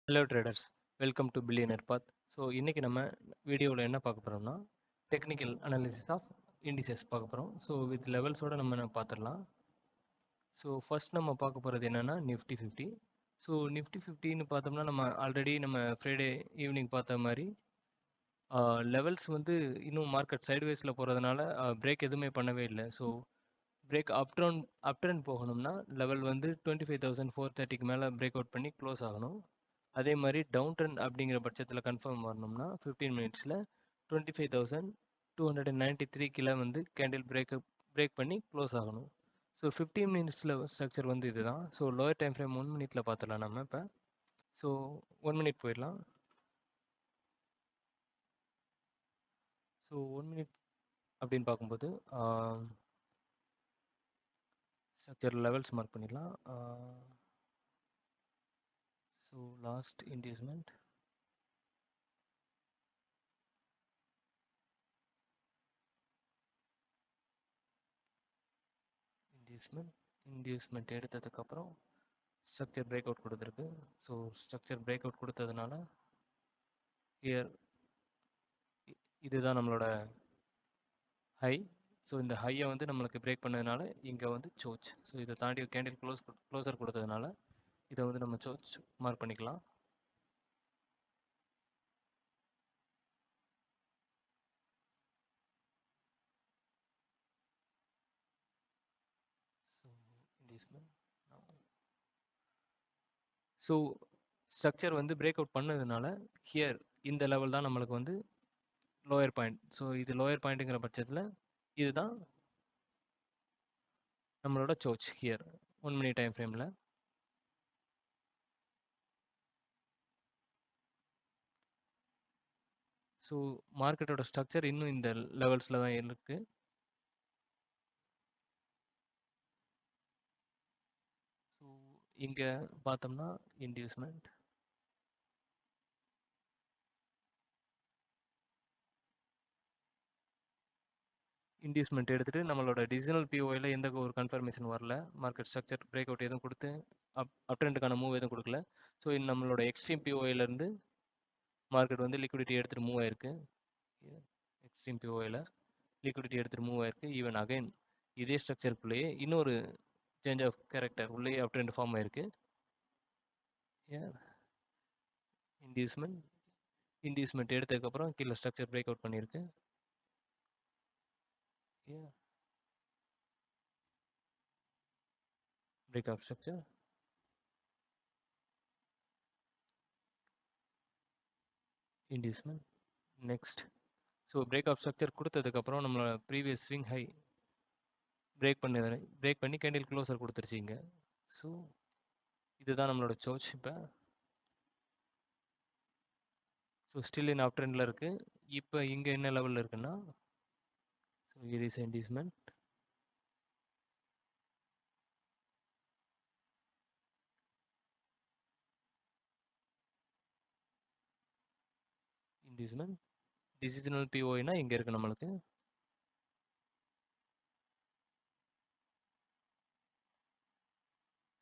Hello traders, welcome to billionaire path. So இன்றைக்கி நம்ம வீடியோவில் என்ன பார்க்க போகிறோம்னா டெக்னிக்கல் அனாலிசிஸ் ஆஃப் இண்டிசஸ் பார்க்க போகிறோம். ஸோ வித் லெவல்ஸோடு நம்ம பார்த்துடலாம். ஸோ ஃபர்ஸ்ட் நம்ம பார்க்க போகிறது என்னென்னா நிஃப்டி 50. ஸோ நிஃப்டி 50ன்னு பார்த்தோம்னா நம்ம ஆல்ரெடி நம்ம ஃப்ரைடே ஈவினிங் பார்த்த மாதிரி லெவல்ஸ் வந்து இன்னும் மார்க்கெட் சைட்வேஸில் போகிறதுனால பிரேக் எதுவுமே பண்ணவே இல்லை. ஸோ பிரேக் அப் ட்ரெண்ட் போகணும்னா லெவல் வந்து 25,430க்கு மேலே பிரேக் அவுட் பண்ணி க்ளோஸ் ஆகணும். அதே மாதிரி டவுன் ட்ரெண்ட் அப்படிங்கிற பட்சத்தில் கன்ஃபார்ம் வரணும்னா 15 மினிட்ஸில் 25,293 கீழே வந்து கேண்டில் பிரேக் பண்ணி க்ளோஸ் ஆகணும். ஸோ 15 மினிட்ஸில் ஸ்ட்ரக்சர் வந்து இதுதான். ஸோ லோயர் டைம் ஃப்ரேம் 1 மினிட்ல பார்த்துடலாம் நம்ம இப்போ. ஸோ 1 மினிட் போயிடலாம். ஸோ 1 மினிட் அப்படின்னு பார்க்கும்போது ஸ்ட்ரக்சர் லெவல்ஸ் மார்க் பண்ணிடலாம். ஸோ லாஸ்ட் இன்டியூஸ்மெண்ட், இன்டியூஸ்மெண்ட் எடுத்ததுக்கப்புறம் ஸ்ட்ரக்சர் பிரேக் அவுட் கொடுத்துருக்கு. ஸோ ஸ்ட்ரக்சர் பிரேக் அவுட் கொடுத்ததுனால ஹியர் இதுதான் நம்மளோட ஹை. ஸோ இந்த ஹையை வந்து நம்மளுக்கு பிரேக் பண்ணதுனால இங்கே வந்து சோச். ஸோ இதை தாண்டி கேண்டில் க்ளோசர் கொடுத்ததுனால இதை வந்து நம்ம சோச் மார்க் பண்ணிக்கலாம். ஸோ ஸ்ட்ரக்சர் வந்து பிரேக் அவுட் பண்ணதுனால ஹியர் இந்த லெவல் தான் நம்மளுக்கு வந்து லோயர் பாயிண்ட். ஸோ இது லோயர் பாயிண்ட்டுங்கிற பட்சத்தில் இதுதான் நம்மளோட சோச் ஹியர் 1 மினிட் டைம் ஃப்ரேமில். ஸோ மார்க்கெட்டோட ஸ்ட்ரக்சர் இன்னும் இந்த லெவல்ஸில் தான் இருக்குது. ஸோ இங்கே பார்த்தோம்னா இன்டியூஸ்மெண்ட், இன்டியூஸ்மெண்ட் எடுத்துகிட்டு நம்மளோட டிஜிட்டல் பிஓயில் எந்த ஒரு கன்ஃபர்மேஷன் வரல. மார்க்கெட் ஸ்ட்ரக்சர் பிரேக் அவுட் எதுவும் கொடுத்து அப் ட்ரெண்டுக்கான மூவ் எதுவும் கொடுக்கல. ஸோ நம்மளோட எக்ஸ்ட்ரீம் பிஓயிலேருந்து மார்க்கெட் வந்து லிக்விடிட்டி எடுத்துகிட்டு மூவ் ஆயிருக்கு. எக்ஸ்ட்ரீம் பிஓயில் லிக்விடிட்டி எடுத்துகிட்டு மூவ் ஆயிருக்கு. ஈவன் அகைன் இதே ஸ்ட்ரக்சருக்குள்ளேயே இன்னொரு சேஞ்ச் ஆஃப் கேரக்டர் உள்ளேயே அப் ட்ரெண்ட் ஃபார்ம் ஆயிருக்கு. இன்டியூஸ்மெண்ட் எடுத்ததுக்கப்புறம் கீழே ஸ்ட்ரக்சர் பிரேக் அவுட் பண்ணியிருக்கு. Break out structure, inducement next. So break out structure கொடுத்ததுக்கப்புறம் நம்மளோட ப்ரீவியஸ் ஸ்விங் ஹை பிரேக் பண்ணி கேண்டில் க்ளோசர் கொடுத்துருச்சிங்க. ஸோ இதுதான் நம்மளோட சோச் இப்போ. ஸோ ஸ்டில் இன் அப் ட்ரெண்டில் இருக்குது. இப்போ இங்கே என்ன லெவலில் இருக்குன்னா, ஸோ இது இஸ் இன்டியூஸ்மெண்ட், டிசிஷனல் பிஓனா இங்கே இருக்குது நம்மளுக்கு.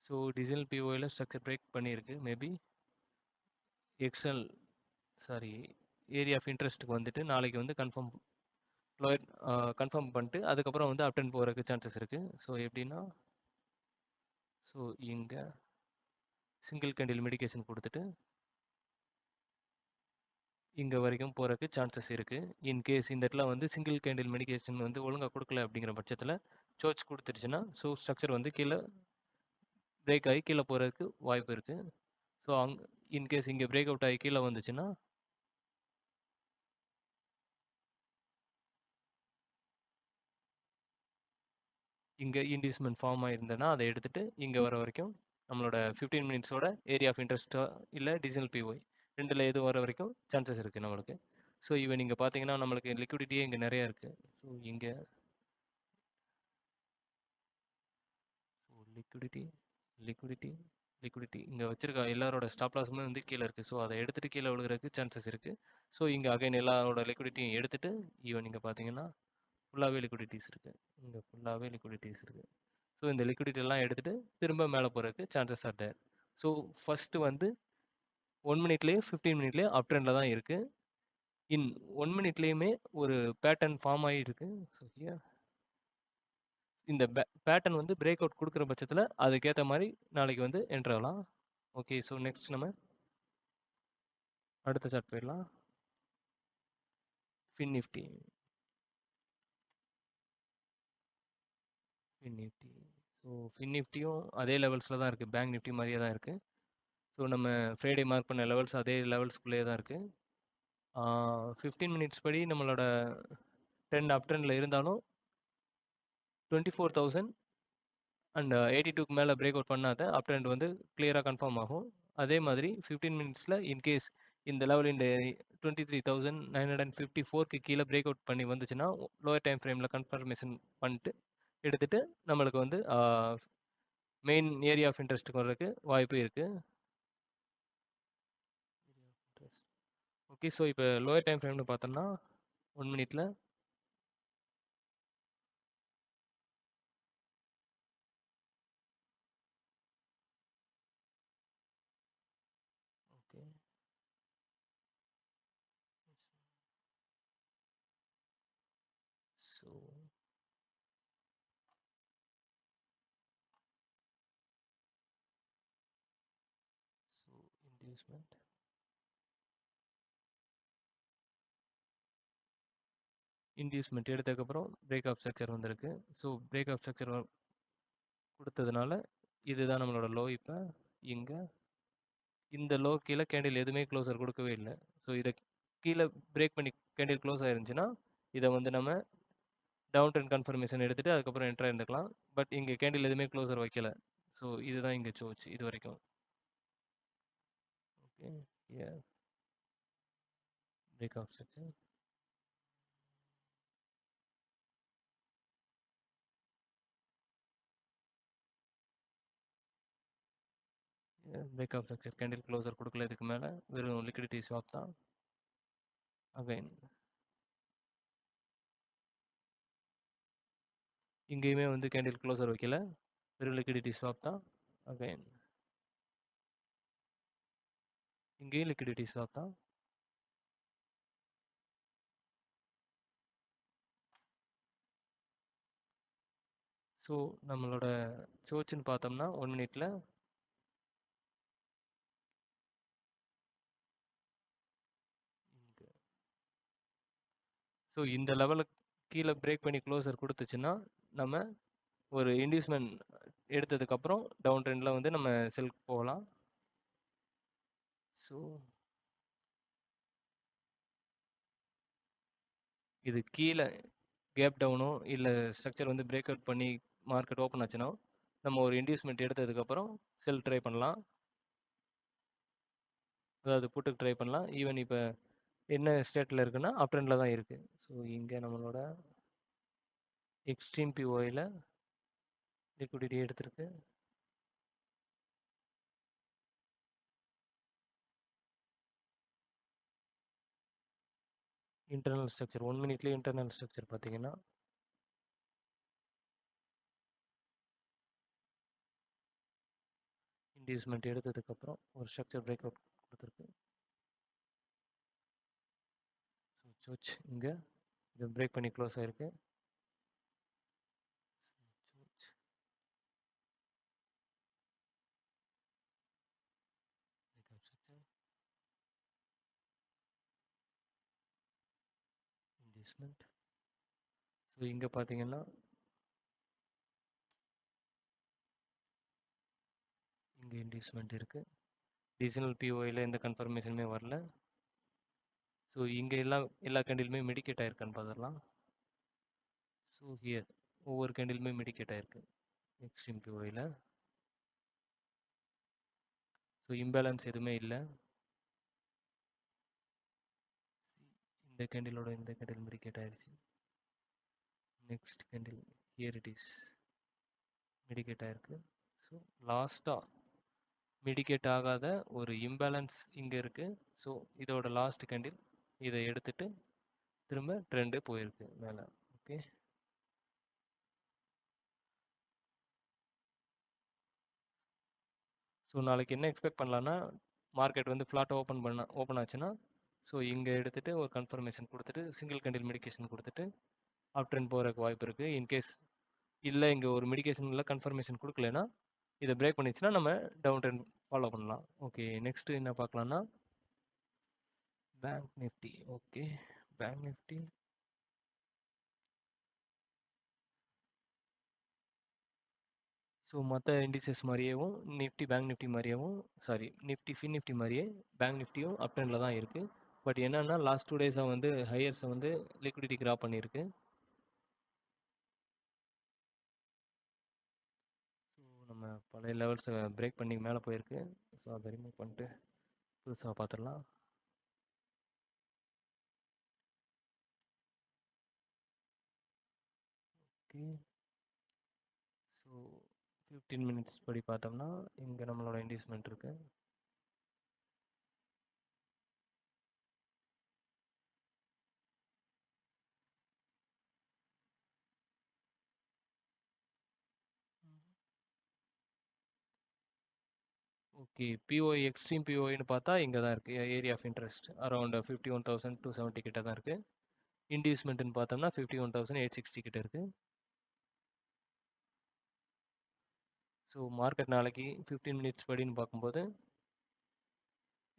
ஸோ டிசிஷனல் பிஓயில் ஸ்ட்ரக்சர் பிரேக் பண்ணியிருக்கு. மேபி ஏரியா ஆஃப் இன்ட்ரெஸ்ட்டுக்கு வந்துட்டு நாளைக்கு வந்து கன்ஃபார்ம் பண்ணிட்டு அதுக்கப்புறம் வந்து அப் ட்ரெண்ட் போகிறதுக்கு சான்சஸ் இருக்குது. ஸோ எப்படின்னா, ஸோ இங்கே சிங்கிள் கேண்டில் மெடிகேஷன் கொடுத்துட்டு இங்கே வரைக்கும் போகிறதுக்கு சான்சஸ் இருக்குது. இன்கேஸ் இந்த இடத்துல வந்து சிங்கிள் கேண்டில் மெடிகேஷன் வந்து ஒழுங்காக கொடுக்கல அப்படிங்கிற பட்சத்தில் சோச் கொடுத்துருச்சுன்னா ஸோ ஸ்ட்ரக்சர் வந்து கீழே பிரேக் ஆகி கீழே போகிறதுக்கு வாய்ப்பு இருக்குது. ஸோ இன்கேஸ் இங்கே பிரேக் அவுட் ஆகி கீழே வந்துச்சுன்னா இங்கே இன்டியூஸ்மெண்ட் ஃபார்ம் ஆகிருந்ததுன்னா அதை எடுத்துகிட்டு இங்கே வர வரைக்கும் நம்மளோட 15 மினிட்ஸோட ஏரியா ஆஃப் இன்ட்ரெஸ்ட்டோ இல்லை டிஜிட்டல் பிஓஐ ரெண்டில் எது வர வரைக்கும் சான்சஸ் இருக்குது நம்மளுக்கு. ஸோ இவன் நீங்கள் பார்த்தீங்கன்னா நம்மளுக்கு லிக்விடிட்டியே இங்கே நிறையா இருக்குது. ஸோ இங்கே லிக்விடிட்டி இங்கே வச்சிருக்க எல்லாரோட ஸ்டாப் லாஸுமே வந்து கீழே இருக்குது. ஸோ அதை எடுத்துகிட்டு கீழே விழுகிறதுக்கு சான்சஸ் இருக்குது. ஸோ இங்கே அகைன் எல்லாரோட லிக்விடிட்டியும் எடுத்துகிட்டு ஈவன் நீங்கள் பார்த்தீங்கன்னா ஃபுல்லாகவே லிக்விடிட்டிஸ் இருக்குது. ஸோ இந்த லிக்விடிட்டி எல்லாம் எடுத்துகிட்டு திரும்ப மேலே போகிறதுக்கு chances are there. So first வந்து 1 மினிட்லேயும் 15 மினிட்லேயும் அப் ட்ரெண்டில் தான் இருக்குது. இன் 1 மினிட்லேயுமே ஒரு பேட்டர்ன் ஃபார்ம் ஆகிருக்கு. ஸோ ஹியர் இந்த பேட்டர்ன் வந்து பிரேக் அவுட் கொடுக்குற பட்சத்தில் அதுக்கேற்ற மாதிரி நாளைக்கு வந்து என்ட்ரு ஆகலாம். ஓகே, ஸோ நெக்ஸ்ட் நம்ம அடுத்த சார்ட் போயிடலாம். Fin Nifty. ஸோ ஃபின் நிஃப்டியும் அதே லெவல்ஸில் தான் இருக்குது, பேங்க் நிஃப்டி மாதிரியே தான் இருக்குது. ஸோ நம்ம ஃப்ரைடே மார்க் பண்ண லெவல்ஸ் அதே லெவல்ஸ்குள்ளேயே தான் இருக்குது. 15 மினிட்ஸ் படி நம்மளோட ட்ரெண்ட் அப் ட்ரெண்டில் இருந்தாலும் 24,000 அண்ட் 82க்கு மேலே பிரேக் அவுட் பண்ணாத அப் ட்ரெண்ட் வந்து கிளியராக கன்ஃபார்ம் ஆகும். அதே மாதிரி 15 மினிட்ஸில் இன்கேஸ் இந்த லெவல் இந்த 23,954க்கு கீழே பிரேக் அவுட் பண்ணி வந்துச்சுன்னா லோயர் டைம் ஃப்ரேமில் கன்ஃபர்மேஷன் பண்ணிட்டு எடுத்துகிட்டு நம்மளுக்கு வந்து மெயின் ஏரியா ஆஃப் இன்ட்ரெஸ்ட்டுக்கு வர்றதுக்கு வாய்ப்பு இருக்குது. ஓகே, ஸோ இப்போ லோயர் டைம் ஃப்ரேம்னு பார்த்தோம்னா 1 மினிட்ல ஓகே ஸோ இன்டியூஸ்மெண்ட் இன்டியூஸ்மெண்ட் எடுத்ததுக்கப்புறம் பிரேக் ஆஃப் ஸ்ட்ரக்சர் வந்திருக்கு. ஸோ பிரேக் ஆஃப் ஸ்ட்ரக்சர் கொடுத்ததுனால இதுதான் நம்மளோட லோ. இப்போ இங்கே இந்த லோ கீழே கேண்டில் எதுவுமே க்ளோசர் கொடுக்கவே இல்லை. ஸோ இதை கீழே பிரேக் பண்ணி கேண்டில் க்ளோஸ் ஆயிருந்துச்சுன்னா இதை வந்து நம்ம டவுன் ட்ரெண்ட் கன்ஃபர்மேஷன் எடுத்துகிட்டு அதுக்கப்புறம் என்ட்ரா இருந்துக்கலாம். பட் இங்கே கேண்டில் எதுவுமே க்ளோசர் வைக்கல. ஸோ இதுதான் இங்கே சோச்சு இது வரைக்கும். Okay, break of structure break of structure candle closure கொடுக்கல. இதுக்கு மேலே வெறும் லிக்விடிட்டி ஸ்வாப் தான். அகைன் இங்கேயுமே வந்து கேண்டில் க்ளோசர் வைக்கல, வெறும் லிக்விடிட்டி ஸ்வாப் தான். அகைன் இங்கேயும் லிக்விடிட்டி ஸ்வாப் தான். ஸோ நம்மளோட சோச்சுன்னு பார்த்தோம்னா 1 மினிட்ல ஸோ இந்த லெவலுக்கு கீழே பிரேக் பண்ணி க்ளோசர் கொடுத்துச்சுன்னா நம்ம ஒரு இன்டியூஸ்மெண்ட் எடுத்ததுக்கப்புறம் டவுன் ட்ரெண்டில் வந்து நம்ம செல் போகலாம். ஸோ இது கீழே கேப் டவுனோ இல்லை ஸ்ட்ரக்சர் வந்து பிரேக் அவுட் பண்ணி மார்க்கெட் ஓப்பன் ஆச்சுன்னா நம்ம ஒரு இன்டியூஸ்மெண்ட் எடுத்ததுக்கப்புறம் செல் ட்ரை பண்ணலாம், அதாவது புட்டுக்கு ட்ரை பண்ணலாம். ஈவன் இப்போ என்ன ஸ்டேட்டில் இருக்குன்னா அப் ட்ரெண்டில் தான் இருக்குது. ஸோ இங்கே நம்மளோட எக்ஸ்ட்ரீம் பிஓயில் லிக்விடிட்டி எடுத்திருக்கு. இன்டர்னல் ஸ்ட்ரக்சர் 1 மினிட்லேயே இன்டர்னல் ஸ்ட்ரக்சர் பார்த்தீங்கன்னா இன்டியூஸ்மெண்ட் எடுத்ததுக்கப்புறம் ஒரு ஸ்ட்ரக்சர் பிரேக் அவுட் கொடுத்துருக்கு. ஸோ சோச் இங்கே இது பிரேக் பண்ணி க்ளோஸ் ஆகிருக்கு. இன்டியூஸ்மெண்ட் ஸோ இங்கே பார்த்தீங்கன்னா இங்கே இன்டியூஸ்மெண்ட் இருக்குது. டிசினல் பிஓயில் எந்த கன்ஃபர்மேஷனுமே வரல. ஸோ இங்கே எல்லா கேண்டிலுமே மெடிக்கேட் ஆயிருக்கான்னு பார்த்துடலாம். ஸோ ஹியர் ஒவ்வொரு கேண்டிலுமே மெடிக்கேட் ஆயிருக்கு எக்ஸ்ட்ரீம் பிஓயில். ஸோ இம்பேலன்ஸ் எதுவுமே இல்லை. இந்த கேண்டிலோட இந்த கேண்டில் மெடிக்கேட் ஆயிடுச்சு. Next candle here it is medicate ஆயிருக்கு. ஸோ லாஸ்ட்டாக மெடிக்கேட் ஆகாத ஒரு இம்பேலன்ஸ் இங்கே இருக்குது. ஸோ இதோட லாஸ்ட் கேண்டில் இதை எடுத்துட்டு திரும்ப ட்ரெண்டு போயிருக்கு மேலே. ஓகே, ஸோ நாளைக்கு என்ன எக்ஸ்பெக்ட் பண்ணலான்னா மார்க்கெட் வந்து ஃப்ளாட்டாக ஓப்பன் ஆச்சுன்னா, ஸோ இங்கே எடுத்துகிட்டு ஒரு கன்ஃபர்மேஷன் கொடுத்துட்டு சிங்கிள் கேண்டில் மெடிகேஷன் கொடுத்துட்டு அப் ட்ரெண்ட் போகிறதுக்கு வாய்ப்பு இருக்குது. இன்கேஸ் இல்லை இங்கே ஒரு மெடிகேஷனில் கன்ஃபர்மேஷன் கொடுக்கலனா இதை பிரேக் பண்ணிச்சுன்னா நம்ம டவுன் ட்ரெண்ட் ஃபாலோ பண்ணலாம். ஓகே, நெக்ஸ்ட்டு என்ன பார்க்கலான்னா bank Nifty. Okay, bank Nifty so மற்ற இண்டிசஸ் மாதிரியேவும் பேங்க் நிஃப்டி மாதிரியேவும் நிஃப்டி ஃபின் நிஃப்டி மாதிரியே பேங்க் நிஃப்டியும் அப் ட்ரெண்டில் தான் இருக்குது. பட் என்னன்னா லாஸ்ட் 2 டேஸாக வந்து ஹையர்ஸை வந்து லிக்விடிட்டி கிராப் பண்ணியிருக்கு. ஸோ நம்ம பழைய லெவல்ஸை பிரேக் பண்ணி மேலே போயிருக்கு. ஸோ அதை ரிமூவ் பண்ணிட்டு புதுசாக பார்த்துடலாம். ஓகே, ஸோ 15 மினிட்ஸ் படி பார்த்தோம்னா இங்கே நம்மளோட இன்டியூஸ்மெண்ட் இருக்குது. ஓகே, பிஓஐ எக்ஸ்ட்ரீம் பிஓஐன்னு பார்த்தா இங்கே தான் இருக்குது. ஏரியா ஆஃப் இன்ட்ரெஸ்ட் அரௌண்ட் 51,270 கிட்ட தான் இருக்குது. இன்டியூஸ்மெண்ட்னு பார்த்தோம்னா 51,860 கிட்ட இருக்குது. ஸோ மார்க்கெட் நாளைக்கு 15 மினிட்ஸ் படின்னு பார்க்கும்போது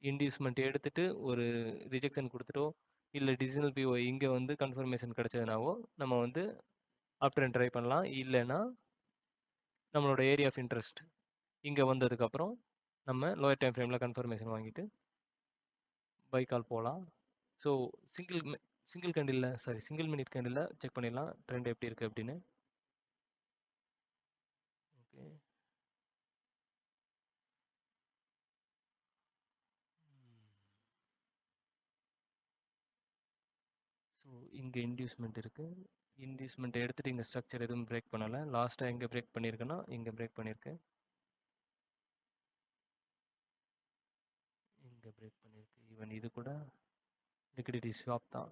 இன்டியூஸ்மெண்ட் எடுத்துட்டு ஒரு ரிஜெக்ஷன் கொடுத்துட்டோ இல்லை டிசிஷனல் பிஓ இங்கே வந்து கன்ஃபர்மேஷன் கிடைச்சதுனாவோ நம்ம வந்து அப் ட்ரெண்ட் ட்ரை பண்ணலாம். இல்லைன்னா நம்மளோட ஏரியா ஆஃப் இன்ட்ரெஸ்ட் இங்கே வந்ததுக்கப்புறம் நம்ம லோயர் டைம் ஃப்ரேமில் கன்ஃபர்மேஷன் வாங்கிட்டு பை கால் போகலாம். So single minute candle check பண்ணிடலாம் ட்ரெண்ட் எப்படி இருக்குது அப்படின்னு. ஓகே, ஸோ இங்கே இன்டியூஸ்மெண்ட் இருக்குது. இன்டியூஸ்மெண்ட் எடுத்துகிட்டு இங்கே ஸ்ட்ரக்சர் எதுவும் பிரேக் பண்ணலை. லாஸ்ட்டாக எங்கே பிரேக் பண்ணியிருக்குன்னா இங்கே பிரேக் பண்ணியிருக்கு. இங்கே பிரேக் பண்ணியிருக்கு. ஈவன் இது கூட லிக்விடிட்டி ஸ்வாப் தான்.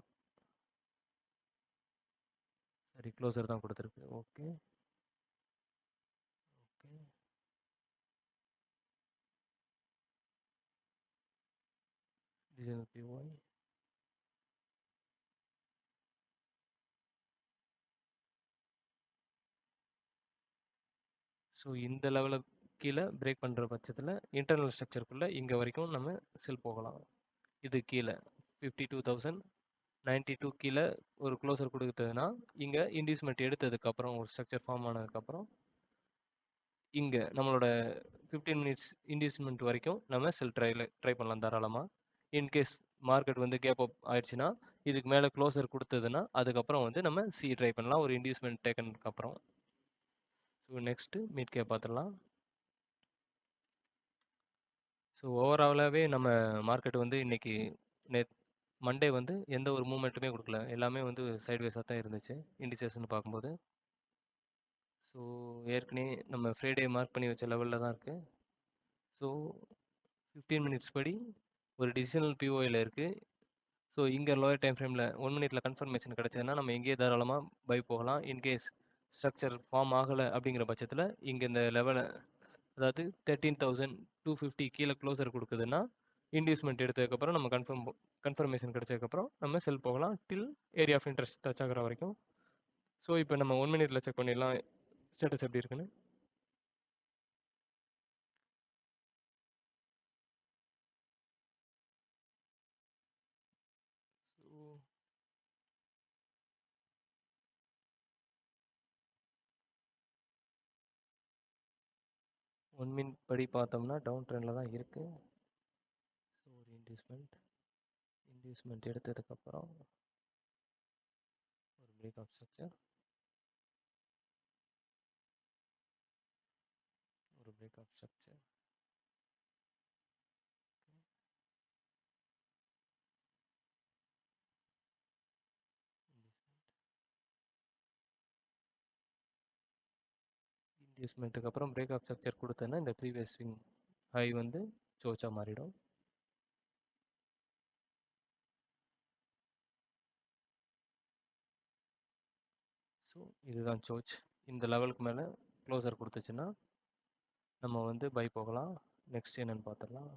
சரி, க்ளோசர் தான் கொடுத்துருக்கு. Okay okay, digital POI so இந்த லெவலில் கீழே பிரேக் பண்ணுற பட்சத்தில் இன்டர்னல் ஸ்ட்ரக்சருக்குள்ளே இங்கே வரைக்கும் நம்ம செல் போகலாம். இது கீழே 52,092 கீழே ஒரு க்ளோசர் கொடுத்ததுன்னா இங்கே இன்டியூஸ்மெண்ட் எடுத்ததுக்கப்புறம் ஒரு ஸ்ட்ரக்சர் ஃபார்ம் ஆனதுக்கப்புறம் இங்கே நம்மளோட 15 மினிட்ஸ் இன்டியூஸ்மெண்ட் வரைக்கும் நம்ம செல் ட்ரை பண்ணலாம் தாராளமாக. இன்கேஸ் மார்க்கெட் வந்து கேப் அப் ஆயிடுச்சுன்னா இதுக்கு மேலே க்ளோசர் கொடுத்ததுன்னா அதுக்கப்புறம் வந்து நம்ம சி ட்ரை பண்ணலாம் ஒரு இன்டியூஸ்மெண்ட் டேக்கனுக்கு அப்புறம். ஸோ நெக்ஸ்ட்டு மிட் கேப் பார்த்துடலாம். ஸோ ஓவராலாகவே நம்ம மார்க்கெட் வந்து இன்னைக்கு மண்டே வந்து எந்த ஒரு மூமெண்ட்டுமே கொடுக்கல. எல்லாமே வந்து சைட்வேஸாக தான் இருந்துச்சு இண்டிசேஷன் பார்க்கும்போது. ஸோ ஏற்கனவே நம்ம ஃப்ரைடே மார்க் பண்ணி வச்ச லெவலில் தான் இருக்குது. ஸோ 15 மினிட்ஸ் படி ஒரு டிசிஷனல் பிஓயில் இருக்குது. ஸோ இங்கே லோயர் டைம் ஃப்ரேமில் 1 மினிட்ல கன்ஃபர்மேஷன் கிடைச்சதுன்னா நம்ம எங்கேயே தாராளமாக பை போகலாம். இன்கேஸ் ஸ்ட்ரக்சர் ஃபார்ம் ஆகலை அப்படிங்கிற பட்சத்தில் இங்கே இந்த லெவலை அதாவது 13,250 கீழே க்ளோசர் கொடுக்குதுன்னா இன்டியூஸ்மெண்ட் எடுத்ததுக்கப்புறம் நம்ம கன்ஃபர்மேஷன் கிடைச்சதுக்கப்புறம் நம்ம செல் போகலாம் டில் ஏரியா ஆஃப் இன்ட்ரெஸ்ட் டச் ஆகிற வரைக்கும். ஸோ இப்போ நம்ம 1 மினிட்ல செக் பண்ணிடலாம் ஸ்டேட்டஸ் எப்படி இருக்குன்னு. ஸோ 1 மினிட் படி பார்த்தோம்னா டவுன் ட்ரெண்டில் தான் இருக்குது. ஸோ ஒரு இன்டியூஸ்மெண்ட் எடுத்ததுக்கப்புறம் ஒரு பிரேக் ஆஃப் ஸ்ட்ரக்சர் இன்டியூஸ்மெண்ட்டுக்கு அப்புறம் பிரேக் ஆஃப் ஸ்ட்ரக்சர் கொடுத்தேன்னா இந்த ப்ரீவியஸ் ஸ்விங் ஹை வந்து சோச்சா மாறிடும். ஸோ இதுதான் சோச். இந்த லெவலுக்கு மேலே க்ளோசர் கொடுத்துச்சுன்னா நம்ம வந்து பை போகலாம். நெக்ஸ்ட் என்னன்னு பார்த்துடலாம்.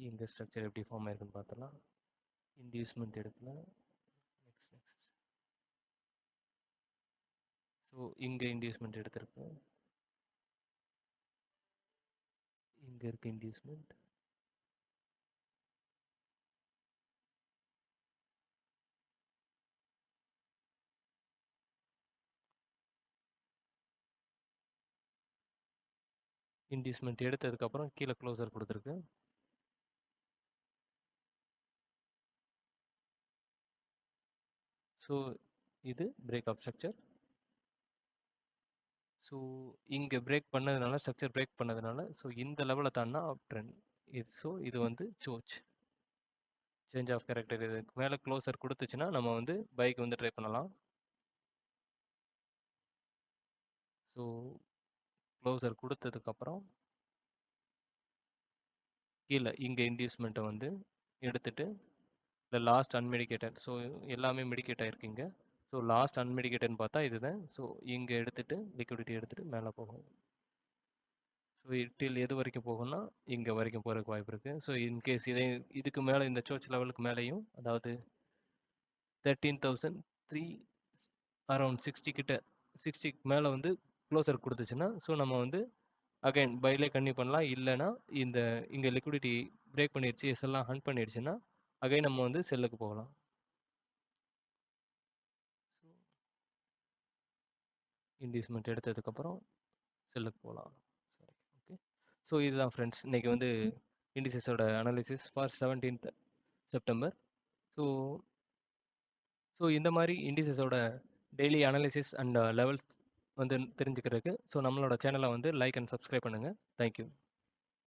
இங்கே ஸ்ட்ரக்சர் எப்படி ஃபார்ம் ஆயிருக்குன்னு பார்த்தலாம். இன்டியூஸ்மெண்ட் எடுக்கல. Next next. ஸோ இங்கே இன்டியூஸ்மெண்ட் எடுத்திருக்கு. இங்கே இருக்கு இன்டியூஸ்மெண்ட். இன்டியூஸ்மெண்ட் எடுத்ததுக்கப்புறம் கீழே க்ளோசர் கொடுத்துருக்கு. ஸோ இது பிரேக் ஆஃப் ஸ்ட்ரக்சர். ஸோ இங்கே பிரேக் பண்ணதுனால, ஸ்ட்ரக்சர் பிரேக் பண்ணதுனால, ஸோ இந்த லெவலை தாண்டினா அப் ட்ரெண்ட். ஸோ இது வந்து சோச் சேஞ்ச் ஆஃப் கேரக்டர். இதுக்கு மேலே க்ளோசர் கொடுத்துச்சுன்னா நம்ம வந்து பைக் வந்து ட்ரை பண்ணலாம். ஸோ க்ளோசர் கொடுத்ததுக்கப்புறம் கீழே இங்கே இன்டியூஸ்மெண்ட்டை வந்து எடுத்துட்டு இந்த லாஸ்ட் அன்மெடிக்கேட்டட். ஸோ எல்லாமே மெடிக்கேட் ஆகிருக்கீங்க. ஸோ லாஸ்ட் அன்மெடிக்கேட்டட்னு பார்த்தா இதுதான். ஸோ இங்கே எடுத்துட்டு லிக்விடிட்டி எடுத்துட்டு மேலே போகும். ஸோ டில் எது வரைக்கும் போகும்னா இங்கே வரைக்கும் போகிறதுக்கு வாய்ப்பு இருக்குது. ஸோ இன்கேஸ் இதுக்கு மேலே இந்த சோச் லெவலுக்கு மேலேயும், அதாவது 13,003 அரௌண்ட் 60 கிட்ட, 60க்கு மேலே வந்து க்ளோசர் கொடுத்துச்சுன்னா, ஸோ நம்ம வந்து அகைன் பைலே கன்டினியூ பண்ணலாம். இல்லைன்னா இந்த இங்கே லிக்விடிட்டி பிரேக் பண்ணிடுச்சு, எல்லாம் ஹண்ட் பண்ணிடுச்சுன்னா அகைன் நம்ம வந்து செல்லுக்கு போகலாம். இன்டியூஸ்மெண்ட் எடுத்ததுக்கப்புறம் செல்லுக்கு போகலாம். சரி, ஓகே. ஸோ இதுதான் ஃப்ரெண்ட்ஸ் இன்றைக்கி வந்து இண்டிசஸோட analysis for 17th September. So இந்த மாதிரி இண்டிசஸோட டெய்லி அனாலிசிஸ் அண்ட் லெவல்ஸ் வந்து தெரிஞ்சுக்கிறதுக்கு ஸோ நம்மளோட சேனலை வந்து லைக் அண்ட் சப்ஸ்கிரைப் பண்ணுங்கள். தேங்க்யூ.